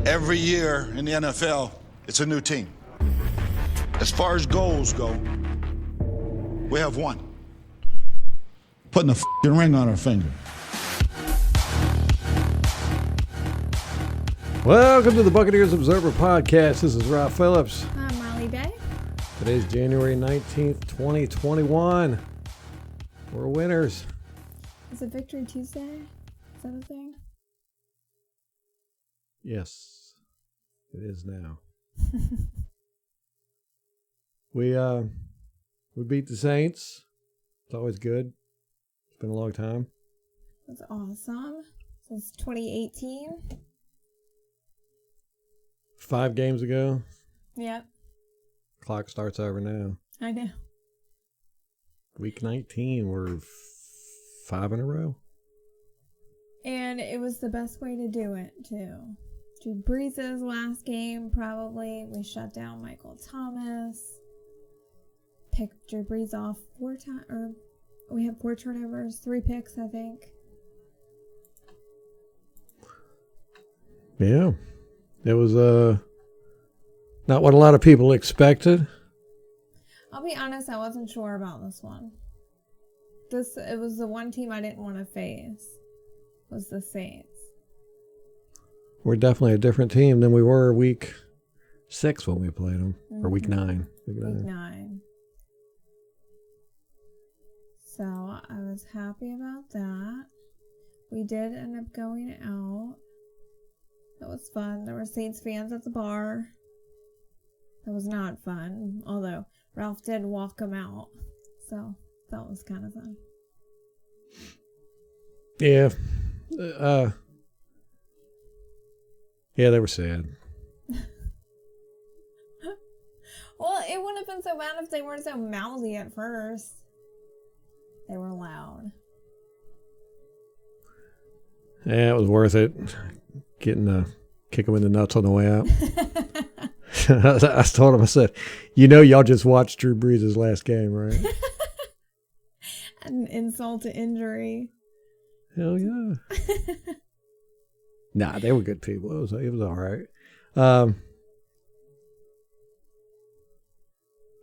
Every year in the NFL, it's a new team. As far as goals go, we have one. Putting a f***ing ring on our finger. Welcome to the Buccaneers Observer Podcast. This is Rob Phillips. I'm Molly Bay. Today's January 19th, 2021. We're winners. Is it Victory Tuesday? Is that a thing? Yes, it is now. We beat the Saints. It's always good. It's been a long time. That's awesome. Since 2018. 5 games ago. Yep. Clock starts over now. I know. Week 19, we're 5 in a row. And it was the best way to do it, too. Drew Brees' last game, probably. We shut down Michael Thomas. Picked Drew Brees off 4 times. Or we had 4 turnovers, 3 picks, I think. Yeah. It was not what a lot of people expected. I'll be honest, I wasn't sure about this one. It was the one team I didn't want to face. Was the Saints. We're definitely a different team than we were week 6 when we played them. Mm-hmm. Or week 9. Week 9. So I was happy about that. We did end up going out. That was fun. There were Saints fans at the bar. That was not fun. Although Ralph did walk them out. So that was kind of fun. Yeah. Yeah, they were sad. Well, it wouldn't have been so bad if they weren't so mouthy at first. They were loud. Yeah, it was worth it. Kick them in the nuts on the way out. I told him, I said, y'all just watched Drew Brees' last game, right? An insult to injury. Hell yeah. Nah, they were good people. It was all right.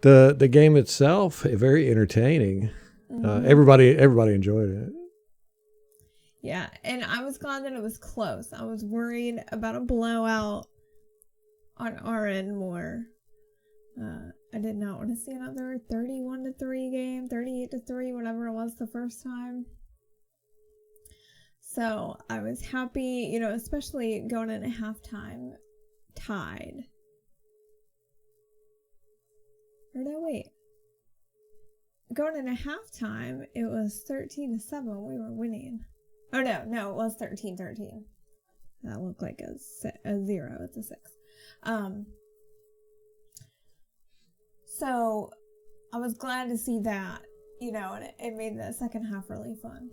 The game itself, very entertaining. Mm-hmm. Everybody enjoyed it. Yeah, and I was glad that it was close. I was worried about a blowout on our end more. I did not want to see another 31-3 game, 38-3, whatever it was the first time. So I was happy, especially going into halftime tied. Or no, wait. Going into halftime, it was 13-7. We were winning. Oh, no, it was 13-13. That looked like a 0. It's a 6. So I was glad to see that, and it made the second half really fun.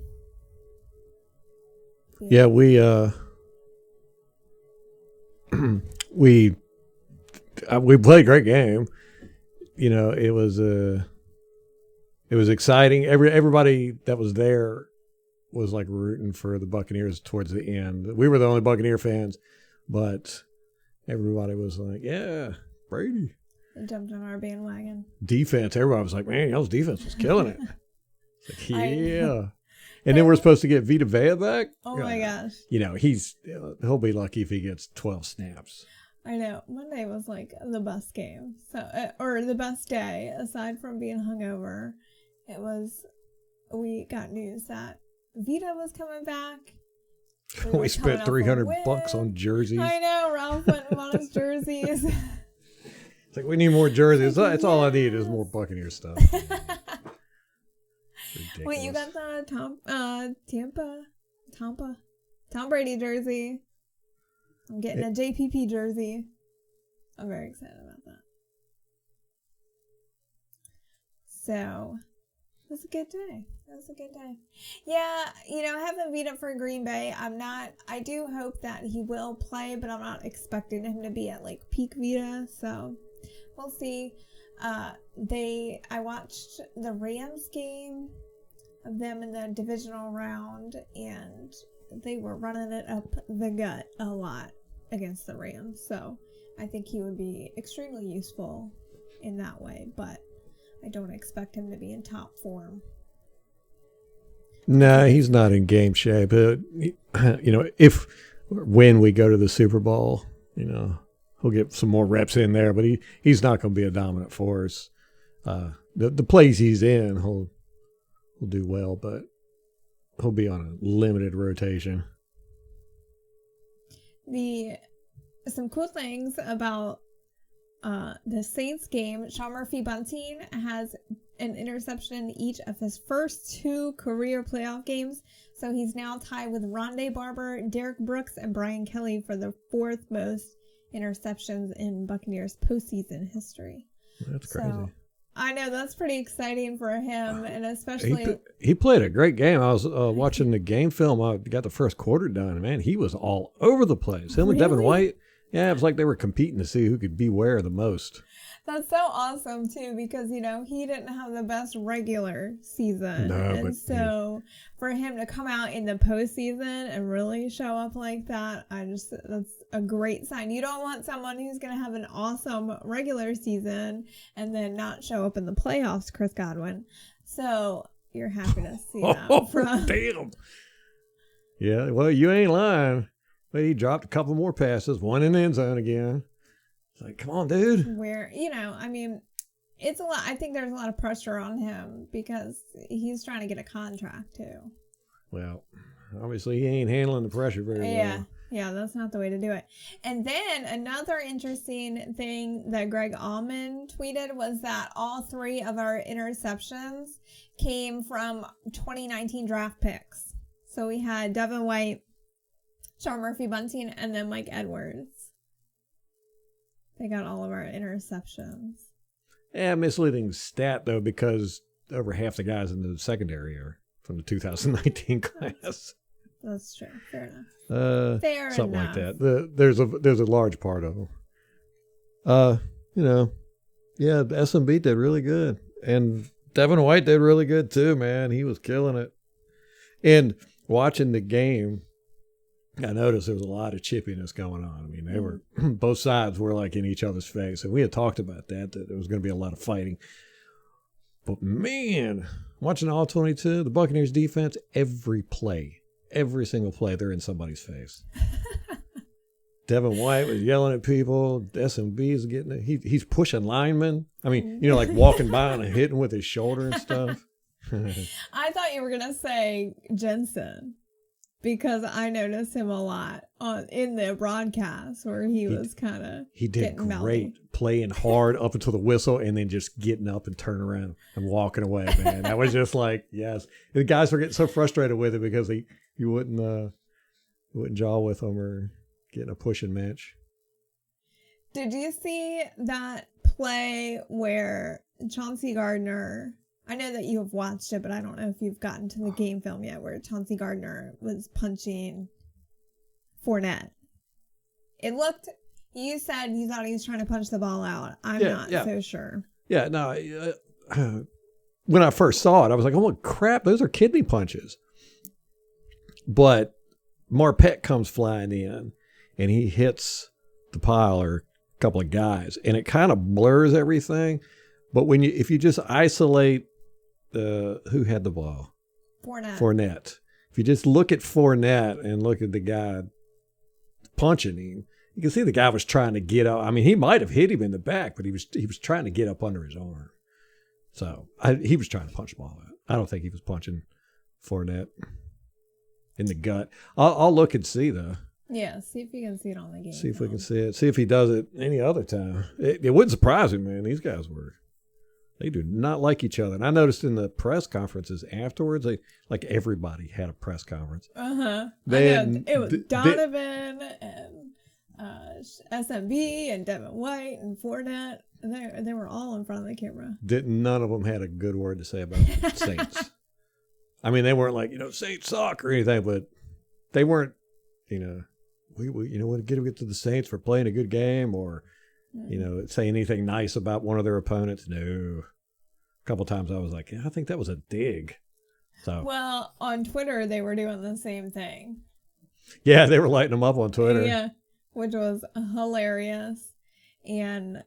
Yeah, we played a great game. It was exciting. Everybody that was there was like rooting for the Buccaneers towards the end. We were the only Buccaneer fans, but everybody was like, yeah, Brady. They jumped on our bandwagon. Defense, everybody was like, man, y'all's defense was killing it. Like, yeah. And then we're supposed to get Vita Vea back. Oh my gosh. He'll be lucky if he gets 12 snaps. I know. Monday was like the best game. Or the best day, aside from being hungover. We got news that Vita was coming back. We spent $300 on jerseys. I know. Ralph went and bought his jerseys. It's like, we need more jerseys. That's all I need is more Buccaneer stuff. Wait, you got the Tom Brady jersey. I'm getting a JPP jersey. I'm very excited about that. So, it was a good day. Yeah, having Vita for Green Bay, I do hope that he will play, but I'm not expecting him to be at like peak Vita, so we'll see. I watched the Rams game of them in the divisional round, and they were running it up the gut a lot. against the Rams. So I think he would be extremely useful in that way, but I don't expect him to be in top form. No, he's not in game shape. When we go to the Super Bowl, he'll get some more reps in there, but he's not going to be a dominant force. The plays he's in, he'll do well, but he'll be on a limited rotation. Some cool things about the Saints game. Sean Murphy-Bunting has an interception in each of his first 2 career playoff games. So he's now tied with Rondé Barber, Derek Brooks, and Brian Kelly for the 4th most interceptions in Buccaneers postseason history. That's crazy. So, I know, that's pretty exciting for him, and especially... He played a great game. I was watching the game film. I got the first quarter done, and man, he was all over the place. Him and Devin White, yeah, it was like they were competing to see who could be where the most. That's so awesome, too, because, he didn't have the best regular season. No, for him to come out in the postseason and really show up like that, that's a great sign. You don't want someone who's going to have an awesome regular season and then not show up in the playoffs, Chris Godwin. So you're happy to see that. Damn. Yeah, well, you ain't lying. But he dropped a couple more passes, one in the end zone again. It's like, come on, dude. Where, it's a lot. I think there's a lot of pressure on him because he's trying to get a contract too. Well, obviously he ain't handling the pressure very well. Yeah, that's not the way to do it. And then another interesting thing that Greg Allman tweeted was that all 3 of our interceptions came from 2019 draft picks. So we had Devin White, Sean Murphy-Bunting, and then Mike Edwards. They got all of our interceptions. Yeah, misleading stat, though, because over half the guys in the secondary are from the 2019 class. That's true. Fair enough. Something enough. Like that. There's a large part of them. The SMB did really good. And Devin White did really good, too, man. He was killing it. And watching the game, I noticed there was a lot of chippiness going on. I mean, they were both sides were like in each other's face, and we had talked about that there was going to be a lot of fighting. But man, watching all 22, the Buccaneers defense, every single play, they're in somebody's face. Devin White was yelling at people. SMB is getting it. He's pushing linemen. I mean, like walking by and hitting with his shoulder and stuff. I thought you were gonna say Jensen, because I noticed him a lot in the broadcast where he was kind of he did great playing hard up until the whistle and then just getting up and turning around and walking away, man. That was just like, yes. The guys were getting so frustrated with it because you wouldn't jaw with him or get in a pushing match. Did you see that play where Chauncey Gardner, I know that you have watched it, but I don't know if you've gotten to the game film yet, where Chauncey Gardner was punching Fournette? You said you thought he was trying to punch the ball out. I'm not so sure. Yeah, no. When I first saw it, I was like, oh, crap, those are kidney punches. But Marpet comes flying in, and he hits the pile or a couple of guys, and it kind of blurs everything. But if you just isolate who had the ball? Fournette. If you just look at Fournette and look at the guy punching him, you can see the guy was trying to get up. I mean, he might have hit him in the back, but he was trying to get up under his arm. So he was trying to punch the ball out. I don't think he was punching Fournette in the gut. I'll look and see, though. Yeah, see if you can see it on the game. See if we can see it. See if he does it any other time. It wouldn't surprise me, man. These guys they do not like each other. And I noticed in the press conferences afterwards, everybody had a press conference. Uh-huh. It was Donovan and SMB and Devin White and Fournette. They were all in front of the camera. None of them had a good word to say about Saints. I mean, they weren't like, Saints suck or anything, but they weren't, we want to get to the Saints for playing a good game or, say anything nice about one of their opponents. No. A couple times I was like, I think that was a dig. So. Well, on Twitter, they were doing the same thing. Yeah, they were lighting them up on Twitter. Yeah. which was hilarious. And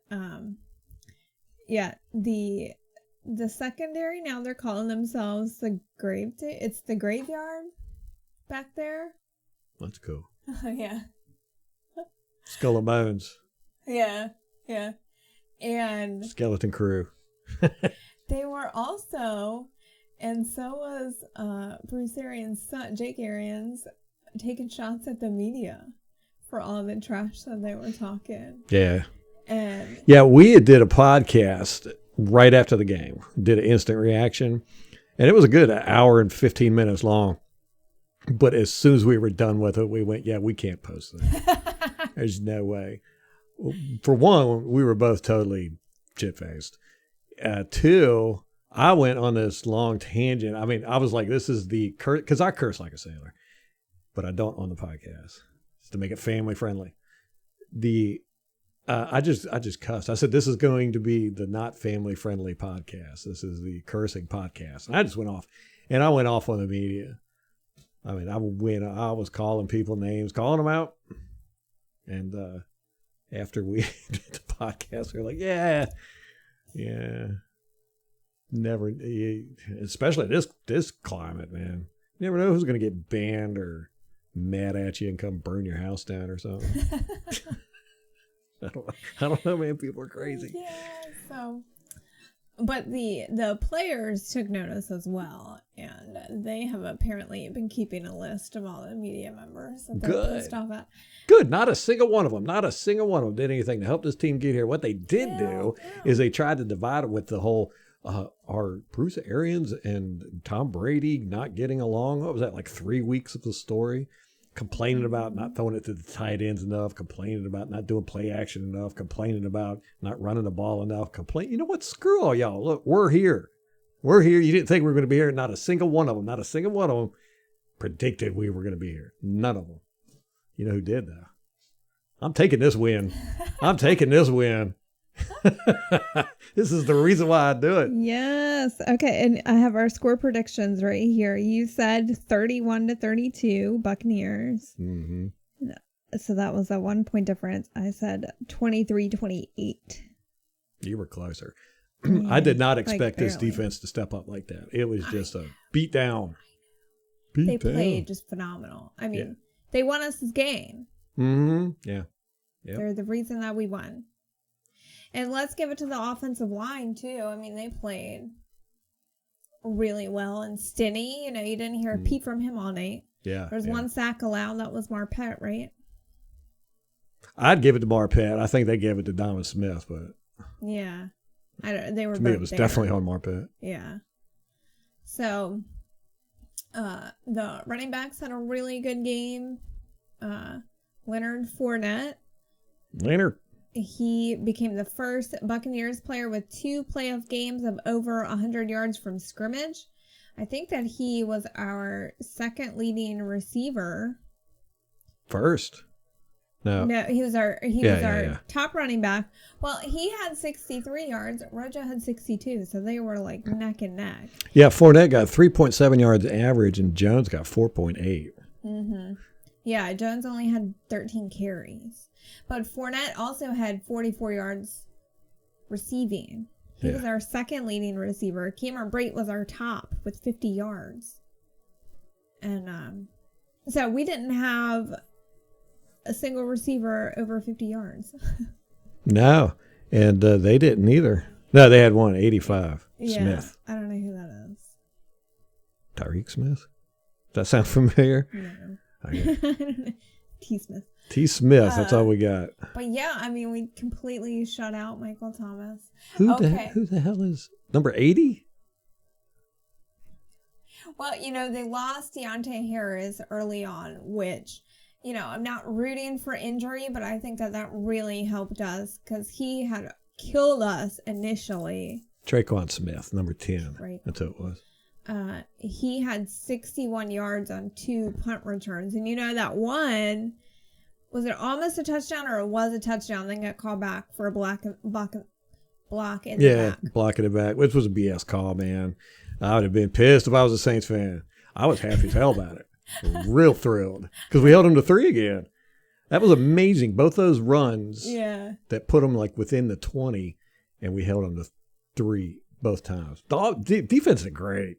yeah, the secondary, now they're calling themselves the it's the graveyard back there. That's cool. Yeah. Skull and Bones. Yeah. And Skeleton Crew. they were also, and so was Bruce Arians' son, Jake Arians, taking shots at the media for all the trash that they were talking. Yeah. And yeah, we did a podcast right after the game. Did an instant reaction, and it was a good hour and 15 minutes long. But as soon as we were done with it, we went, yeah, we can't post that. There's no way. For one, we were both totally shit-faced. Two, I went on this long tangent. I mean, I was like, this is the curse, because I curse like a sailor, but I don't on the podcast. It's to make it family friendly. I just cussed. I said, this is going to be the not family friendly podcast. This is the cursing podcast. And I just went off. And I went off on the media. I mean, I was calling people names, calling them out. And after we did the podcast, we were like, yeah. Never, especially this climate, man. You never know who's going to get banned or mad at you and come burn your house down or something. I don't know, man. People are crazy. Yeah, so... But the players took notice as well, and they have apparently been keeping a list of all the media members that they're pissed off at. Good. Not a single one of them did anything to help this team get here. What they did do is they tried to divide it with the whole, are Bruce Arians and Tom Brady not getting along? What was that, like 3 weeks of the story? Complaining about not throwing it to the tight ends enough, complaining about not doing play action enough, complaining about not running the ball enough, you know what? Screw all y'all. Look, we're here. You didn't think we were going to be here. Not a single one of them predicted we were going to be here. None of them. You know who did, though? I'm taking this win. This is the reason why I do it. Yes. Okay. And I have our score predictions right here. You said 31-32 Buccaneers. Mm-hmm. So that was a 1 point difference. I said 23-28. You were closer. I did not expect this defense to step up like that. It was just a beat down. They played just phenomenal. I mean, they won us this game. Mm-hmm. Yeah. Yep. They're the reason that we won. And let's give it to the offensive line, too. I mean, they played really well. And Stinney, you didn't hear a peep from him all night. Yeah. There's one sack allowed. That was Marpet, right? I'd give it to Marpet. I think they gave it to Donovan Smith, but... Yeah. They were to me, it was definitely on Marpet. Yeah. So, the running backs had a really good game. Leonard Fournette. He became the first Buccaneers player with 2 playoff games of over 100 yards from scrimmage. I think that he was our second leading receiver. First? No, he was our top running back. Well, he had 63 yards. Rojo had 62, so they were like neck and neck. Yeah, Fournette got 3.7 yards average, and Jones got 4.8. Mm-hmm. Yeah, Jones only had 13 carries. But Fournette also had 44 yards receiving. He was our second leading receiver. Cameron Brate was our top with 50 yards. And so we didn't have a single receiver over 50 yards. No, and they didn't either. No, they had one, 85, Smith. I don't know who that is. Tyreek Smith? Does that sound familiar? No. Okay. T. Smith. T. Smith, that's all we got. But yeah, I mean, we completely shut out Michael Thomas. Who the hell is number 80? Well, they lost Deontay Harris early on, which, I'm not rooting for injury, but I think that really helped us because he had killed us initially. Traquan Smith, number 10. Right. That's who it was. He had 61 yards on 2 punt returns. And that one, was it almost a touchdown or it was a touchdown? Then got called back for a block in the back. Yeah, blocking it back, which was a BS call, man. I would have been pissed if I was a Saints fan. I was happy as hell about it. Real thrilled because we held them to 3 again. That was amazing. Both those runs that put them like within the 20, and we held them to 3 both times. Defense is great.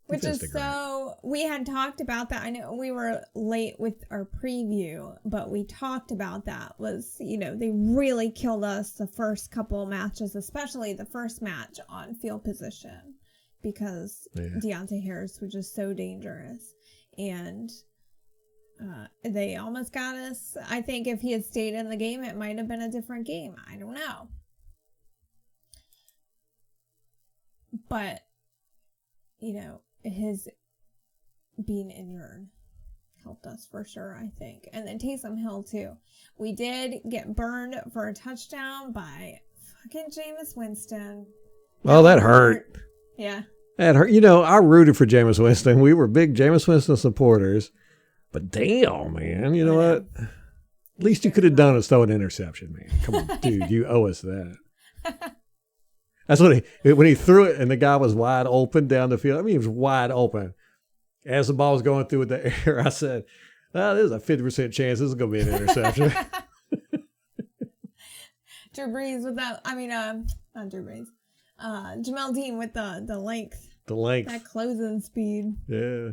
Which is so, we had talked about that. I know we were late with our preview, but we talked about that was, they really killed us the first couple of matches, especially the first match on field position, because Deontay Harris was just so dangerous. And they almost got us. I think if he had stayed in the game, it might have been a different game. I don't know. But, his being injured helped us for sure, I think. And then Taysom Hill, too. We did get burned for a touchdown by fucking Jameis Winston. Oh, that hurt. Yeah. That hurt. I rooted for Jameis Winston. We were big Jameis Winston supporters. But damn, man, you know what? At least you could have done is throw an interception, man. Come on, dude, you owe us that. That's when he threw it and the guy was wide open down the field. I mean, he was wide open. As the ball was going through the air, I said, there's a 50% chance this is going to be an interception. Drew Brees with that, not Drew Brees. Jamel Dean with the length. The length. That closing speed. Yeah.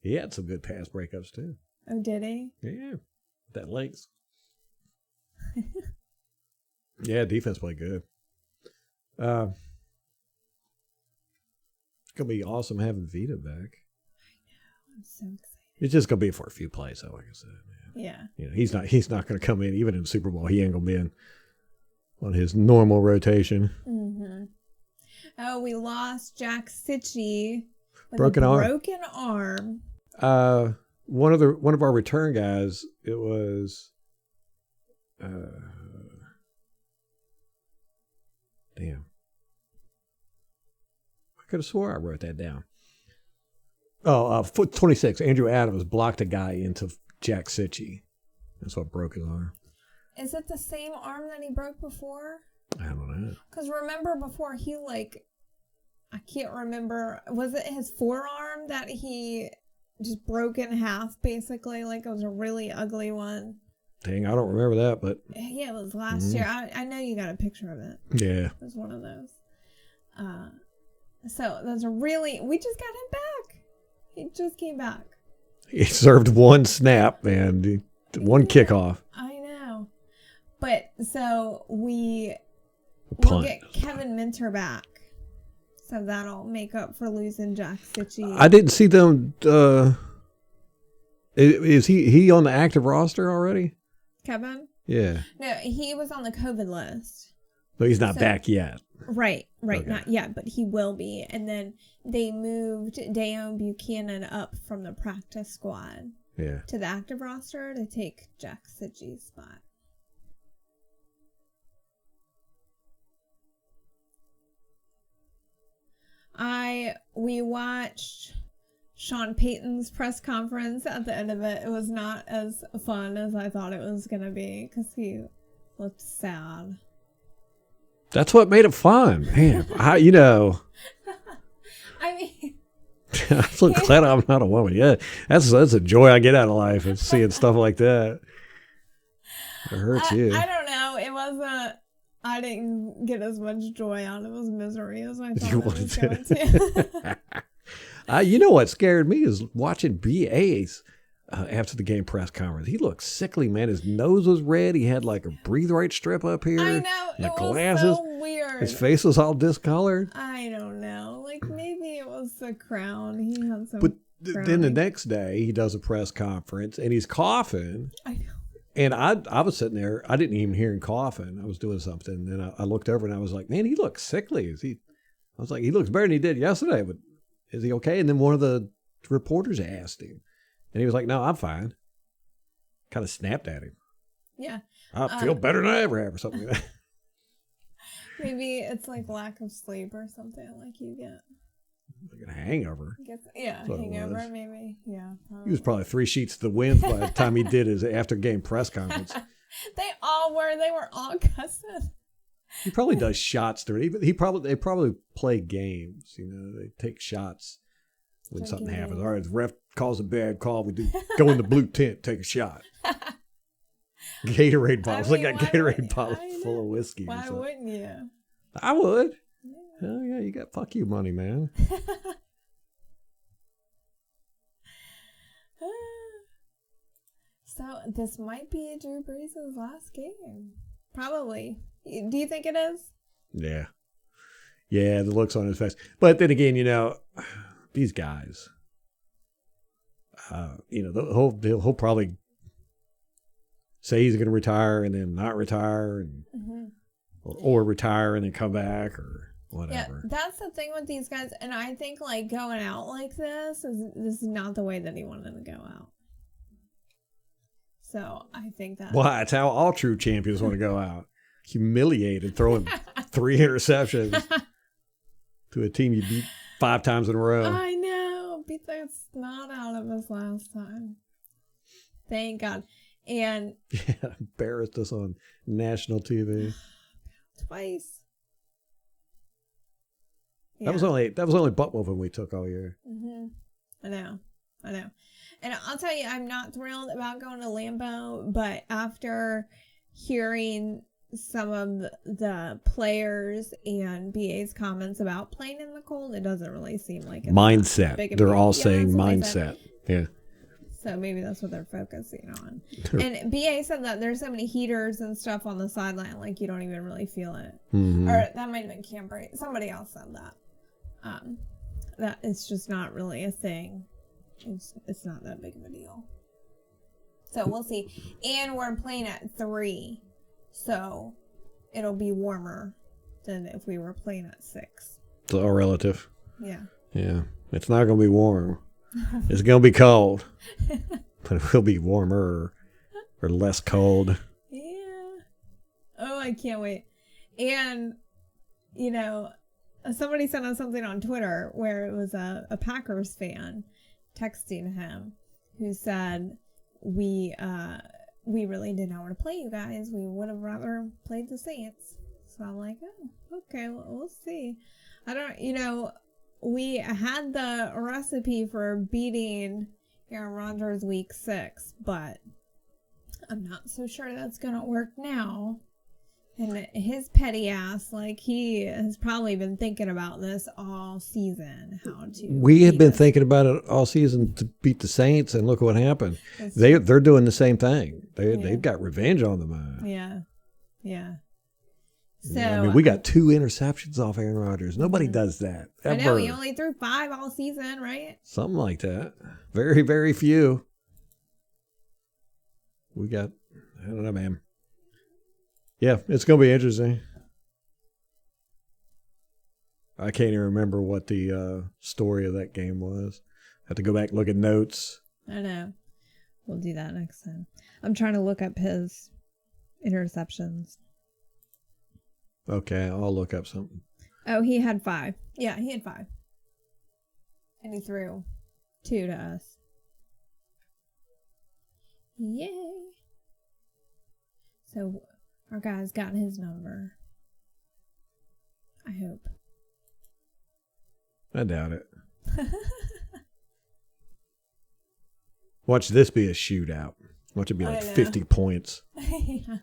He had some good pass breakups, too. Oh, did he? Yeah. That length. Yeah, defense played good. It's going to be awesome having Vita back. I know. I'm so excited. It's just going to be for a few plays, though, like I said. Man. Yeah. He's not going to come in, even in the Super Bowl. He ain't going to be in on his normal rotation. Mm-hmm. Oh, we lost Jack Sitchie with broken arm. One of our return guys, it was damn. I could have swore I wrote that down. Foot 26, Andrew Adams blocked a guy into Jack Sitchie. That's what broke his arm. Is it the same arm that he broke before? I don't know. Because remember before he I can't remember. Was it his forearm that he just broke in half, basically? Like, it was a really ugly one. Dang, I don't remember that, but... Yeah, it was last year. I know you got a picture of it. Yeah. It was one of those. So, those are really... We just got him back. He just came back. He served one snap and one kickoff. I know. But, so, we'll get Kevin Minter back. So that'll make up for losing Jack Sitchie. I didn't see them. Is he on the active roster already? Kevin? Yeah. No, he was on the COVID list. So he's not back yet. Right. Okay. Not yet, but he will be. And then they moved Dayon Buchanan up from the practice squad to the active roster to take Jack Sitchie's spot. We watched Sean Payton's press conference. At the end of it, it was not as fun as I thought it was going to be because he looked sad. That's what made it fun. Man, I mean... I'm so glad I'm not a woman. Yeah, that's a joy I get out of life, is seeing stuff like that. It hurts you. I don't know. It wasn't... I didn't get as much joy out of his misery as I thought I was going to. You know what scared me is watching BA's after the game press conference. He looked sickly, man. His nose was red. He had like a breathe right strip up here. I know. It was so weird. His face was all discolored. I don't know. Like, maybe it was the crown. He had some. But then the next day, he does a press conference and he's coughing. I know. And I was sitting there. I didn't even hear him coughing. I was doing something. And I looked over and I was like, man, he looks sickly. I was like, he looks better than he did yesterday, but is he okay? And then one of the reporters asked him. And he was like, no, I'm fine. Kind of snapped at him. Yeah. I feel better than I ever have or something like that. Maybe it's like lack of sleep or something like you get. Like a hangover. Hangover maybe. Yeah. Probably. He was probably 3 sheets to the wind by the time he did his after-game press conference. They all were. They were all cussing. He probably does shots during it. They probably play games. They take shots when something happens. All right, the ref calls a bad call. We do go in the blue tent, take a shot. Gatorade bottles. I mean, They got why Gatorade wouldn't- bottles I full know. of whiskey. Why wouldn't you? I would. Yeah. Hell yeah, you got fuck you money, man. So this might be Drew Brees' last game. Probably. Do you think it is? Yeah. Yeah, the looks on his face. But then again, these guys, he'll probably say he's going to retire and then not retire, and or retire and then come back or whatever. Yeah, that's the thing with these guys. And I think like going out like this is not the way that he wanted to go out. So I think that. Well, that's how all true champions want to go out. Humiliated, throwing 3 interceptions to a team you beat 5 times in a row. I know. Beat the snot out of us last time. Thank God. And yeah, embarrassed us on national TV. Twice. Yeah. That was only butt whooping we took all year. I know. And I'll tell you, I'm not thrilled about going to Lambeau, but after hearing some of the players and BA's comments about playing in the cold, it doesn't really seem like it's mindset. big of a They're deal. all Yeah, saying that's what they mindset. Yeah. So maybe that's what they're focusing on. And BA said that there's so many heaters and stuff on the sideline, like you don't even really feel it. Mm-hmm. Or that might have been Cam Brate. Somebody else said that. That it's just not really a thing. It's not that big of a deal. So we'll see. And we're playing at 3. So it'll be warmer than if we were playing at 6. It's all relative. Yeah. Yeah. It's not going to be warm. It's going to be cold. But it will be warmer or less cold. Yeah. Oh, I can't wait. And, somebody sent us something on Twitter where it was a Packers fan texting him who said, we really did not want to play you guys. We would have rather played the Saints. So I'm like, oh, okay, well, we'll see. I don't, we had the recipe for beating Aaron Rodgers week 6, but I'm not so sure that's going to work now. And his petty ass, like he has probably been thinking about this all season. We have been thinking about it all season to beat the Saints, and look what happened. They're doing the same thing. They've got revenge on the mind. Yeah. So I mean, we got 2 interceptions off Aaron Rodgers. Nobody does that ever. I know he only threw 5 all season, right? Something like that. Very, very few. We got, I don't know, man. Yeah, it's going to be interesting. I can't even remember what the story of that game was. I have to go back and look at notes. I know. We'll do that next time. I'm trying to look up his interceptions. Okay, I'll look up something. Oh, he had 5. Yeah, he had 5. And he threw 2 to us. Yay. So our guy's got his number. I hope. I doubt it. Watch this be a shootout. Watch it be like 50 points. Yeah.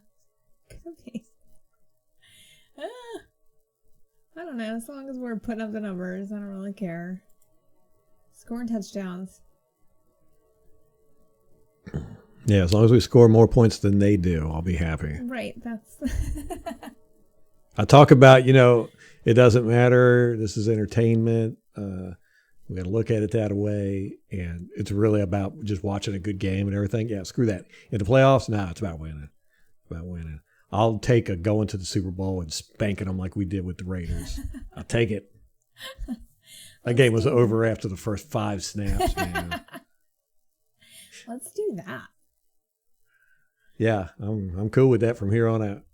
Could be. I don't know. As long as we're putting up the numbers, I don't really care. Scoring touchdowns. Yeah, as long as we score more points than they do, I'll be happy. Right. That's. I talk about, it doesn't matter. This is entertainment. We got to look at it that way. And it's really about just watching a good game and everything. Yeah, screw that. In the playoffs, it's about winning. I'll take a going to the Super Bowl and spanking them like we did with the Raiders. I'll take it. That game was over after the first 5 snaps, man. Let's do that. Yeah, I'm cool with that from here on out.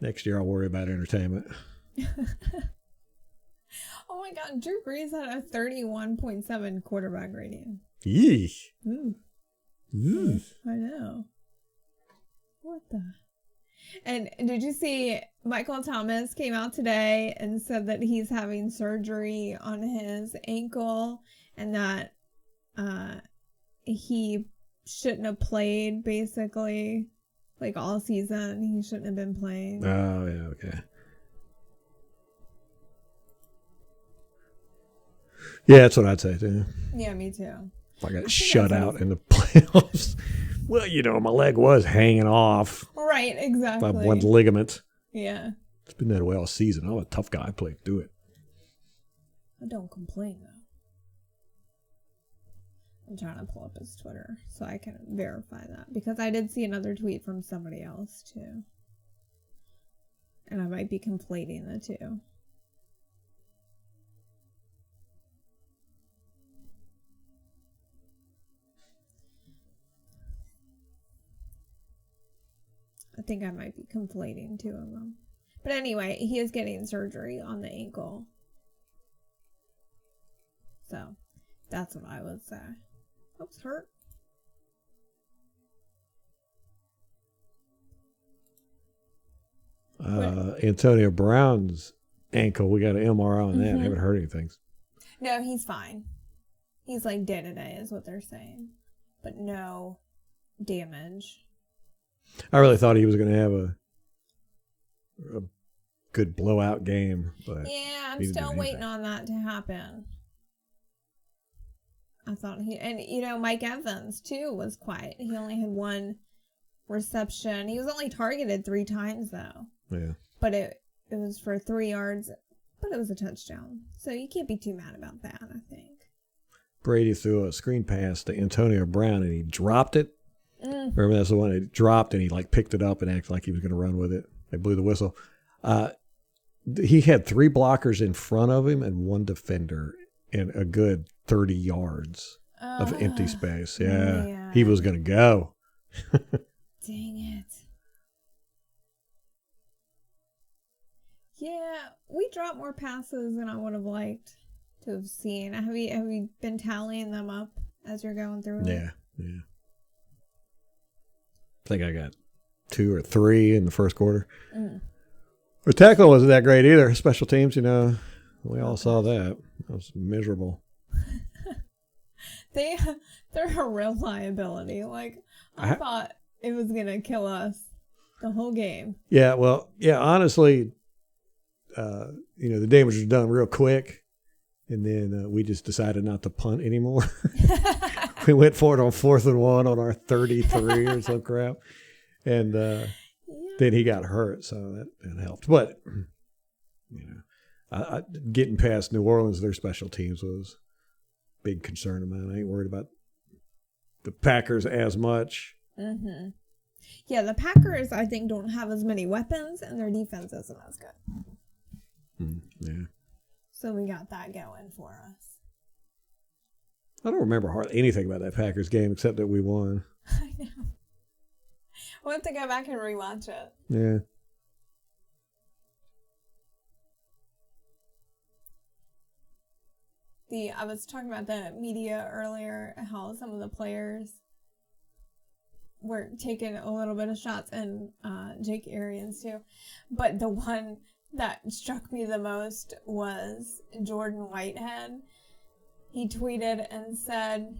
Next year, I'll worry about entertainment. Oh my God, Drew Brees had a 31.7 quarterback rating. Yeesh. Ooh. I know. What the? And did you see Michael Thomas came out today and said that he's having surgery on his ankle and that he shouldn't have played, basically. Like, all season. He shouldn't have been playing. Oh, yeah, okay. Yeah, that's what I'd say, too. Yeah, me too. If I got shut out in the playoffs. Well, my leg was hanging off. Right, exactly. By one ligament. Yeah. It's been that way all season. I'm a tough guy. I played through it. I don't complain, though. I'm trying to pull up his Twitter so I can verify that. Because I did see another tweet from somebody else, too. And I might be conflating the two. I think I might be conflating two of them. But anyway, he is getting surgery on the ankle. So, that's what I would say. Oops, hurt. Antonio Brown's ankle, we got an MRI on that. I haven't heard anything. No, he's fine. He's like day-to-day is what they're saying. But no damage. I really thought he was going to have a good blowout game. But yeah, I'm still waiting on that to happen. I thought Mike Evans, too, was quiet. He only had one reception. He was only targeted 3 times, though. Yeah. But it was for 3 yards, but it was a touchdown. So you can't be too mad about that, I think. Brady threw a screen pass to Antonio Brown, and he dropped it. Remember, that's the one that dropped, and he picked it up and acted like he was going to run with it. They blew the whistle. He had 3 blockers in front of him and 1 defender in a good 30 yards of empty space. Yeah. He was going to go. Dang it. Yeah, we dropped more passes than I would have liked to have seen. Have you been tallying them up as you're going through it? Yeah. I think I got 2 or 3 in the first quarter. Our tackle wasn't that great either. Special teams, we all saw that. That was miserable. They're a real liability. Like, I thought it was going to kill us the whole game. Yeah, well, honestly, the damage was done real quick, and then we just decided not to punt anymore. We went for it on 4th and 1 on our 33 or some crap, and then he got hurt, so that helped. But getting past New Orleans, their special teams was a big concern of mine. I ain't worried about the Packers as much. Mm-hmm. Yeah, the Packers, I think, don't have as many weapons, and their defense isn't as good. Yeah. So we got that going for us. I don't remember hardly anything about that Packers game except that we won. I know. We'll have to go back and rewatch it. Yeah. I was talking about the media earlier, how some of the players were taking a little bit of shots, and Jake Arians too. But the one that struck me the most was Jordan Whitehead. He tweeted and said,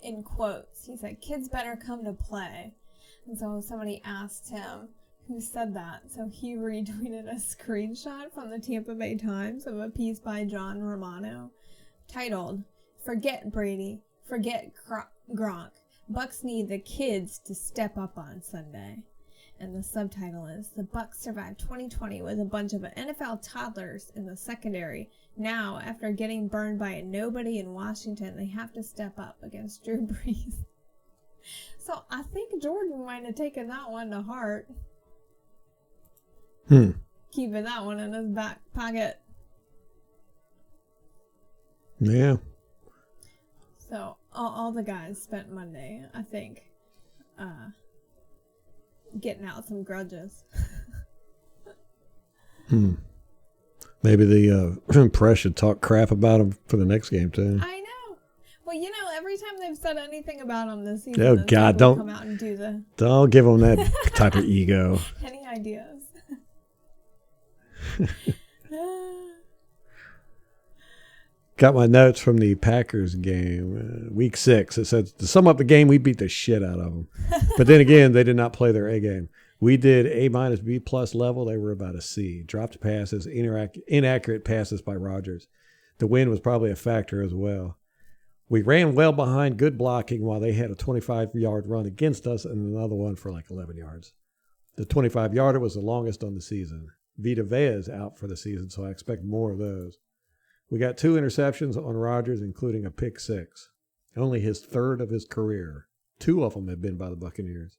in quotes, he said, "Kids better come to play." And so somebody asked him who said that. So he retweeted a screenshot from the Tampa Bay Times of a piece by John Romano titled, "Forget Brady, forget Gronk. Bucks need the kids to step up on Sunday." And the subtitle is, "The Bucks survived 2020 with a bunch of NFL toddlers in the secondary. Now, after getting burned by a nobody in Washington, they have to step up against Drew Brees." So I think Jordan might have taken that one to heart. Keeping that one in his back pocket. Yeah. So all the guys spent Monday, I think, getting out some grudges. Maybe the press should talk crap about him for the next game too. I know. Well, every time they've said anything about him this season, oh God, don't come out and don't give him that type of ego. Any ideas? Got my notes from the Packers game, week 6. It says, to sum up the game, we beat the shit out of them. But then again, they did not play their A game. We did A-, B+ level. They were about a C. Dropped passes, inaccurate passes by Rodgers. The wind was probably a factor as well. We ran well behind good blocking while they had a 25-yard run against us and another one for like 11 yards. The 25-yarder was the longest on the season. Vita Vea is out for the season, so I expect more of those. We got 2 interceptions on Rodgers, including a pick 6. Only his third of his career. 2 of them have been by the Buccaneers.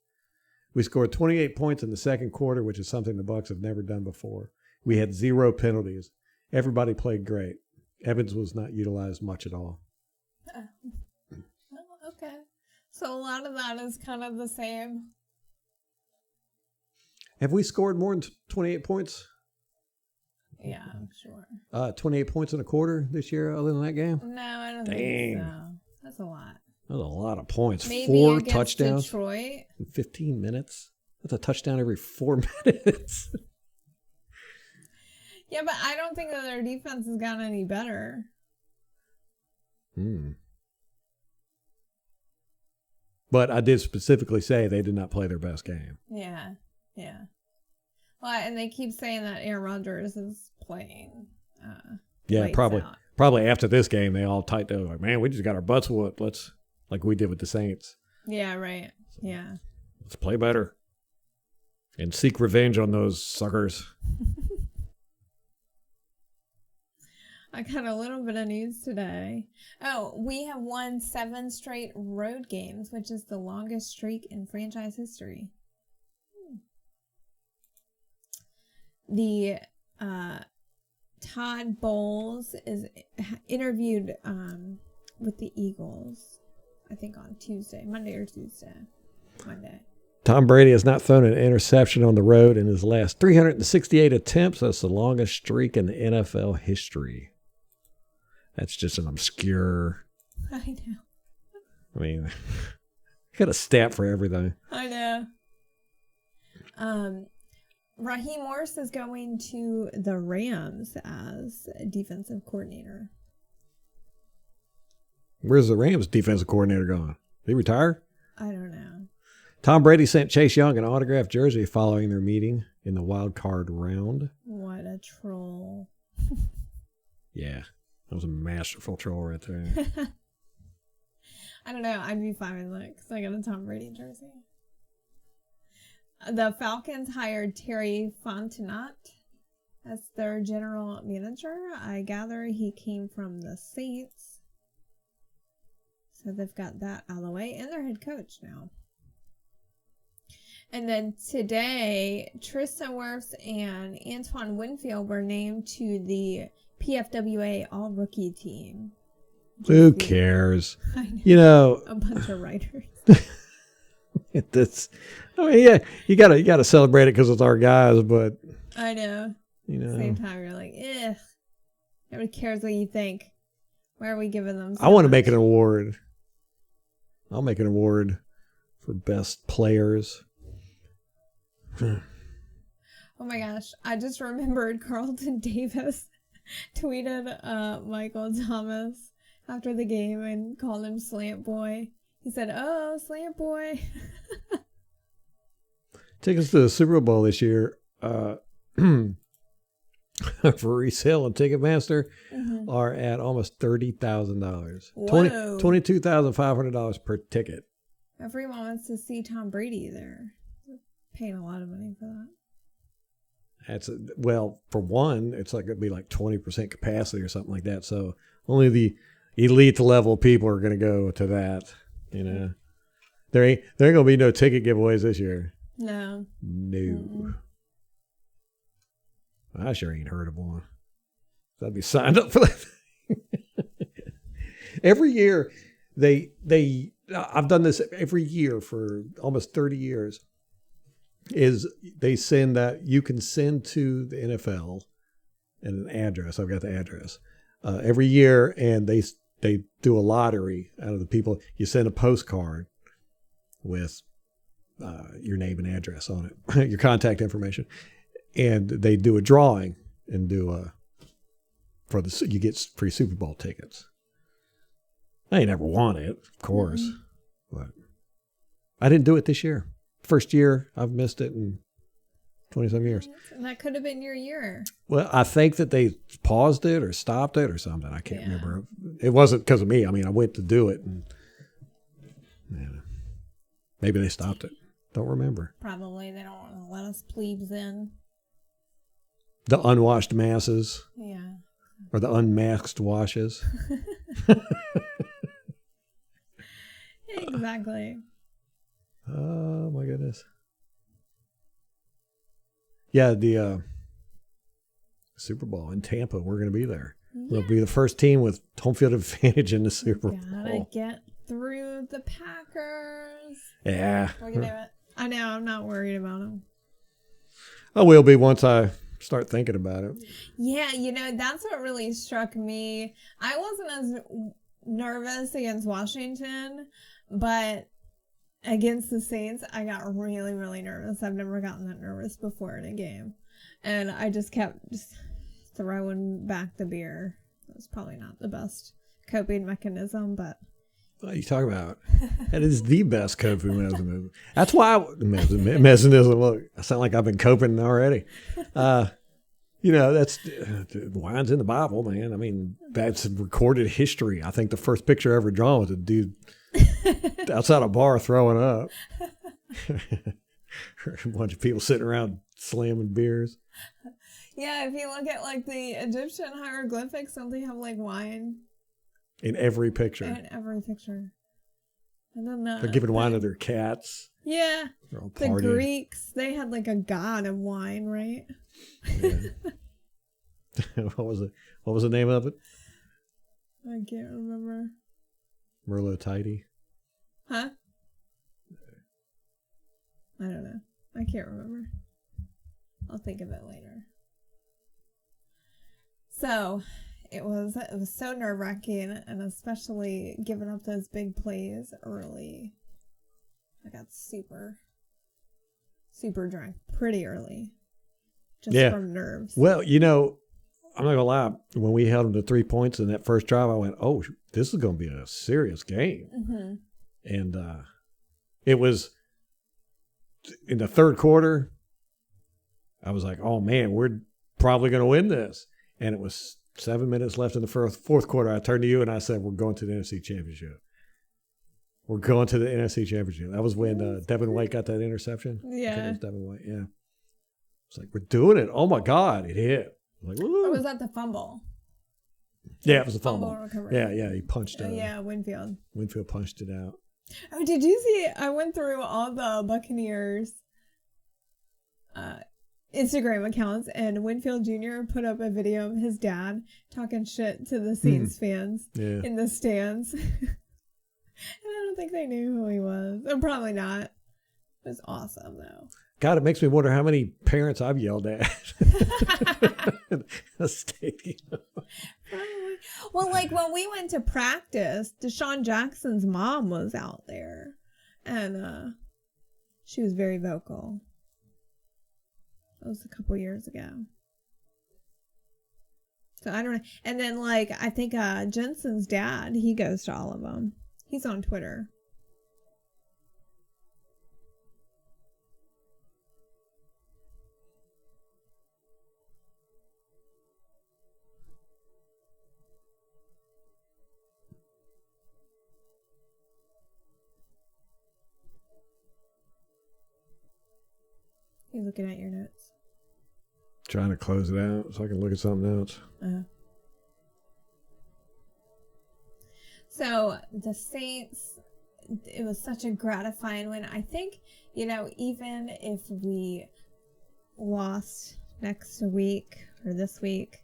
We scored 28 points in the second quarter, which is something the Bucs have never done before. We had 0 penalties. Everybody played great. Evans was not utilized much at all. Okay. So a lot of that is kind of the same. Have we scored more than 28 points? Yeah, I'm sure. 28 points in a quarter this year other than that game? No, I don't Dang. think so. That's a lot. That's a lot of points. Maybe 4 against touchdowns Detroit. in 15 minutes. That's a touchdown every 4 minutes. Yeah, but I don't think that their defense has gotten any better. But I did specifically say they did not play their best game. Yeah. Well, and they keep saying that Aaron Rodgers is playing. Yeah, probably after this game, they all tightened up. Like, man, we just got our butts whooped. Let's, like we did with the Saints. Yeah, right. Yeah. Let's play better and seek revenge on those suckers. I got a little bit of news today. Oh, we have won 7 straight road games, which is the longest streak in franchise history. The Todd Bowles is interviewed with the Eagles, I think on Monday or Tuesday. Tom Brady has not thrown an interception on the road in his last 368 attempts. That's the longest streak in the NFL history. That's just an obscure. I know. I mean, got a stat for everything. I know. Raheem Morris is going to the Rams as defensive coordinator. Where's the Rams defensive coordinator going? Did he retire? I don't know. Tom Brady sent Chase Young an autographed jersey following their meeting in the wild card round. What a troll. Yeah, that was a masterful troll right there. I don't know. I'd be fine with it because I got a Tom Brady jersey. The Falcons hired Terry Fontenot as their general manager. I gather he came from the Saints. So they've got that out of the way. And their head coach now. And then today, Tristan Wirfs and Antoine Winfield were named to the PFWA All-Rookie team. Who cares? I know. You know, A bunch of writers. That's, I mean, yeah, you gotta celebrate it because it's our guys, but I know. you know, At the same time, you're like, ugh. Nobody cares what you think. Why are we giving them so I want to much? make an award. I'll make an award for best players. Oh my gosh. I just remembered Carlton Davis tweeted Michael Thomas after the game and called him Slant Boy. He said, "Oh, Slant Boy." Tickets to the Super Bowl this year for resale on Ticketmaster are at almost $30,000. Whoa. $22,500 per ticket. Everyone wants to see Tom Brady there. They're paying a lot of money for that. That's well, for one, it's like it'd be like 20% capacity or something like that. So only the elite level people are going to go to that. You know, there ain't gonna be no ticket giveaways this year. No. No. I sure ain't heard of one. I'd be signed up for that. Every year, I've done this every year for almost 30 years. Is they send that you can send to the NFL and an address. I've got the address every year, and they do a lottery out of the people. You send a postcard with your name and address on it, your contact information, and they do a drawing and do you get free Super Bowl tickets. I ain't never won it, of course, but I didn't do it this year. First year I've missed it in 20-some years. And that could have been your year. Well, I think that they paused it or stopped it or something. I can't remember. It wasn't because of me. I mean, I went to do it, and maybe they stopped it. Don't remember. Probably they don't want to let us plebes in. The unwashed masses. Yeah. Or the unmasked washes. Exactly. Oh my goodness. Yeah, the Super Bowl in Tampa. We're going to be there. Yeah. We'll be the first team with home field advantage in the Super Bowl. Gotta get through the Packers. Yeah. We can do it. I know. I'm not worried about them. I will be once I start thinking about it. Yeah, that's what really struck me. I wasn't as nervous against Washington, but against the Saints, I got really, really nervous. I've never gotten that nervous before in a game. And I just kept throwing back the beer. It was probably not the best coping mechanism, but... What are you talking about? That is the best coping mechanism. That's why mechanism. Look, I sound like I've been coping already. That's the wine's in the Bible, man. I mean, that's recorded history. I think the first picture ever drawn was a dude outside a bar throwing up. A bunch of people sitting around slamming beers. Yeah, if you look at like the Egyptian hieroglyphics, don't they have like wine? In every picture. In every picture. And then they're giving wine to their cats. Yeah. They're all the partying. Greeks, they had like a god of wine, right? Yeah. What was the name of it? I can't remember. Merlot Tidy? Huh? I don't know. I can't remember. I'll think of it later. So, it was so nerve-wracking, and especially giving up those big plays early. I got super, super drunk pretty early. Just from nerves. Well, I'm not going to lie. When we held them to 3 points in that first drive, I went, oh, this is going to be a serious game. Mm-hmm. And it was in the third quarter, I was like, oh, man, we're probably going to win this. And it was 7 minutes left in the fourth quarter. I turned to you and I said, we're going to the NFC Championship. We're going to the NFC Championship. That was when Devin White got that interception. Yeah. It was Devin White, yeah. It's like, we're doing it. Oh, my God, it hit. Like, woo. Or was that the fumble? Yeah, it was a fumble. Recovery. Yeah, he punched it. Winfield. Winfield punched it out. Oh, did you see? I went through all the Buccaneers Instagram accounts, and Winfield Jr. put up a video of his dad talking shit to the Saints fans in the stands. And I don't think they knew who he was. Or probably not. It was awesome, though. God, it makes me wonder how many parents I've yelled at in a stadium. Probably. Well, like when we went to practice, Deshaun Jackson's mom was out there, and she was very vocal. That was a couple years ago. So I don't know. And then, like, I think Jensen's dad, he goes to all of them. He's on Twitter. You looking at your notes? Trying to close it out so I can look at something else. So the Saints, it was such a gratifying win. I think, even if we lost next week or this week,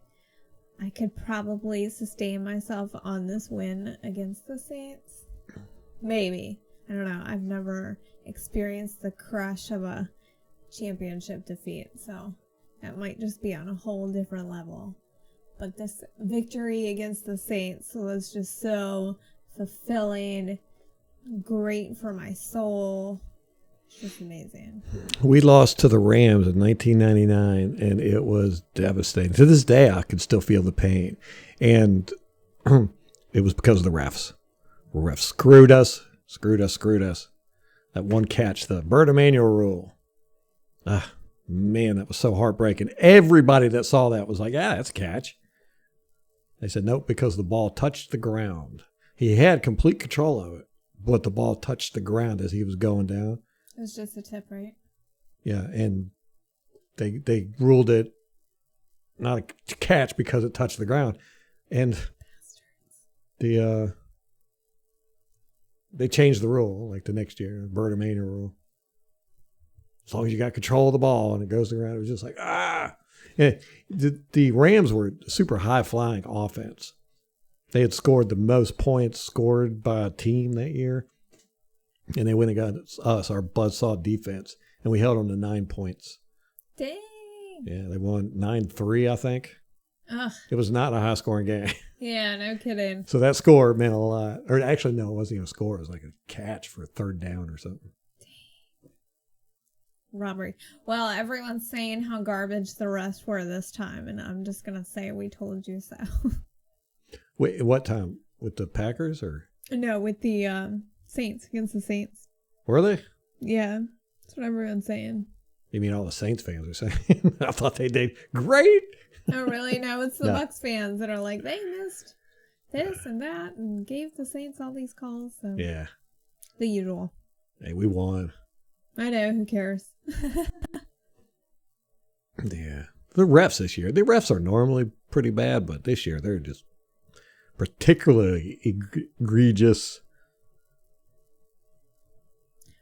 I could probably sustain myself on this win against the Saints. Maybe. I don't know. I've never experienced the crush of a championship defeat, so that might just be on a whole different level. But this victory against the Saints was just so fulfilling, great for my soul, It's just amazing. We lost to the Rams in 1999, and it was devastating. To this day, I can still feel the pain. And it was because of the refs. The refs screwed us. That one catch, the Bert Emanuel rule. Ah, man, that was so heartbreaking. Everybody that saw that was like, yeah, that's a catch. They said, nope, because the ball touched the ground. He had complete control of it, but the ball touched the ground as he was going down. It was just a tip, right? Yeah, and they ruled it not a catch because it touched the ground. And they changed the rule like the next year, Bert Emanuel rule. As long as you got control of the ball and it goes to the ground, it was just like, ah. Yeah, the Rams were super high-flying offense. They had scored the most points scored by a team that year. And they went against us, our buzzsaw defense, and we held them to 9 points. Dang. Yeah, they won 9-3, I think. Ugh. It was not a high-scoring game. Yeah, no kidding. So that score meant a lot. Or actually, no, it wasn't even a score. It was like a catch for a third down or something. Robbery. Well, everyone's saying how garbage the refs were this time, and I'm just going to say we told you so. Wait, what time? With the Packers or? No, with the Saints, against the Saints. Were they? Yeah, that's what everyone's saying. You mean all the Saints fans are saying? I thought they did great. Oh, really? No, it's the No. Bucs fans that are like, they missed this and that and gave the Saints all these calls. So Yeah. the usual. Hey, we won. I know, who cares? Yeah. The refs this year. The refs are normally pretty bad, but this year they're just particularly egregious.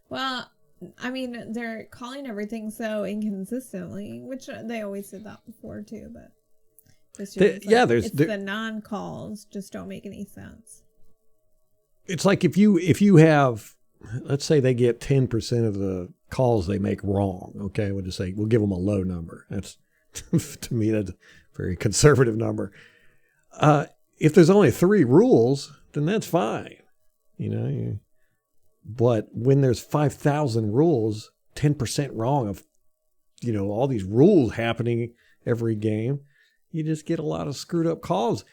Well, I mean, they're calling everything so inconsistently, which they always did that before too, but this year it's the non-calls just don't make any sense. It's like if you have, let's say they get 10% of the calls they make wrong, okay? We'll just say, we'll give them a low number. That's, to me, that's a very conservative number. If there's only 3 rules, then that's fine, you know? But when there's 5,000 rules, 10% wrong of, you know, all these rules happening every game, you just get a lot of screwed up calls.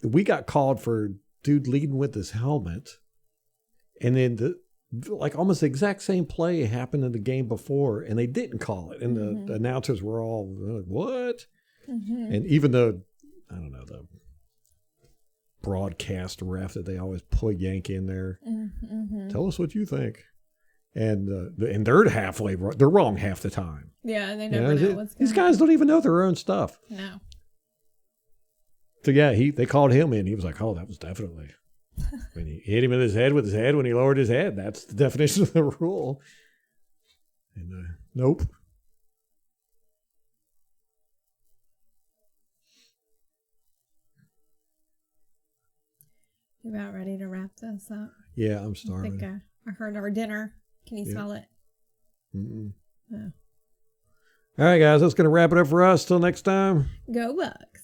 We got called for dude leading with his helmet, and then like almost the exact same play happened in the game before, and they didn't call it, and the announcers were all like, what? Mm-hmm. And even the broadcast ref that they always yank in there, tell us what you think, and they're wrong half the time. Yeah, they never know what's going on. These guys don't even know their own stuff. No. So yeah, they called him in. He was like, "Oh, that was definitely." When he hit him in his head with his head when he lowered his head. That's the definition of the rule. And nope. You about ready to wrap this up? Yeah, I'm starving. I think I heard our dinner. Can you smell it? Mm-mm. No. All right, guys, that's going to wrap it up for us. Till next time. Go Bucks.